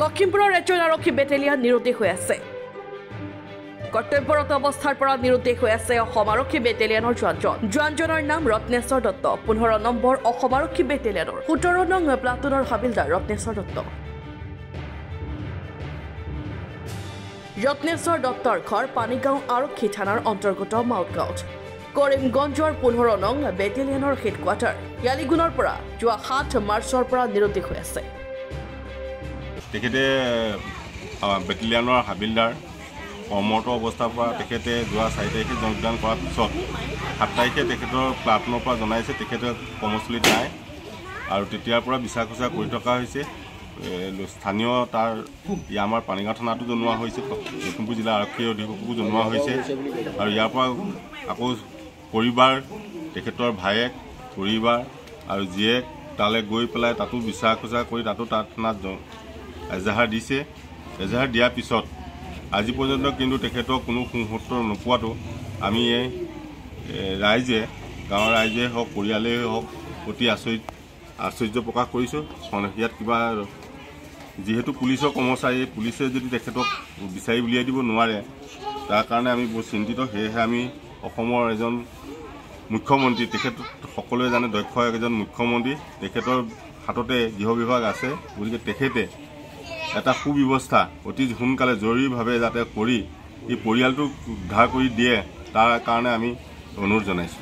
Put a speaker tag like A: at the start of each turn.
A: লখিমপুৰৰ ৰাজ্যৰ আৰক্ষী বেটেলিয়ান নিৰুদ্দেশ হৈ আছে। কৰ্তব্যৰত অৱস্থাৰ পৰা নিৰুদ্দেশ হৈ আছে অসম আৰক্ষী বেটেলিয়ানৰ জোৱানজনৰ নাম ৰত্নেশ্বৰ দত্ত। 15 নম্বৰ অসম আৰক্ষী বেটেলিয়ানৰ 17 নং প্লাটুনৰ হাবিলদাৰ ৰত্নেশ্বৰ দত্ত। ৰত্নেশ্বৰ দত্তৰ ঘৰ পানীগাঁও আৰক্ষী থানাৰ অন্তৰ্গত মাউতগাঁৱত। কৰিমগঞ্জৰ 15 নং বেটেলিয়ানৰ হেডকোৱাৰ্টাৰ ইয়ালিগুণৰ পৰা যোৱা 7 মাৰ্চৰ পৰা নিৰুদ্দেশ হৈ আছে।
B: তেখেতে বেটেলিয়ানৰ হাবিলদাৰ কৰ্মৰত অৱস্থাৰ পৰা তেখেতে যোৱা 4 তাৰিখে যোগদান কৰাৰ পিছত 7 তাৰিখে তেখেতৰ প্লাটুনৰ পৰা জনাইছে তেখেতে কৰ্মস্থলীত নাই আৰু তেতিয়াৰ পৰা বিচাৰ খোচা কৰি থকা হৈছে। স্থানীয় তাৰ আমাৰ পানীগাঁও থানাতো জনোৱা হৈছে, লখিমপুৰ জিলা আৰক্ষী অধীক্ষকো জনোৱা হৈছে আৰু ইয়াৰ পৰা আকৌ পৰিবাৰ, তেখেতৰ ভায়েক, পৰিবাৰ আৰু জীয়েক তালৈ গৈ পেলাই তাতো বিচাৰ খোচা কৰি তাতো থানাত এজাহাৰ দিছে। এজাহাৰ দিয়াৰ পিছত আজি পৰ্যন্ত কিন্তু তেখেতৰ কোনো সুসূত্ৰ নোপোৱাটো আমি এই ৰাইজে, গাঁৱৰ ৰাইজে হওক, পৰিয়ালেই হওক, অতি আশ্চৰ্য প্ৰকাশ কৰিছোঁ। ইয়াত কিবা যিহেতু পুলিচৰ কৰ্মচাৰী, পুলিচে যদি তেখেতক বিচাৰি উলিয়াই দিব নোৱাৰে, তাৰ কাৰণে আমি বহুত চিন্তিত। সেয়েহে আমি অসমৰ এজন মুখ্যমন্ত্ৰী, তেখেত সকলোৱে জানে দক্ষ এজন মুখ্যমন্ত্ৰী, তেখেতৰ হাততে গৃহ বিভাগ আছে, গতিকে তেখেতে এটা সুব্যৱস্থা অতি সোনকালে জৰুৰীভাৱে যাতে কৰি এই পৰিয়ালটোক উদ্ধাৰ কৰি দিয়ে, তাৰ কাৰণে আমি অনুৰোধ জনাইছোঁ।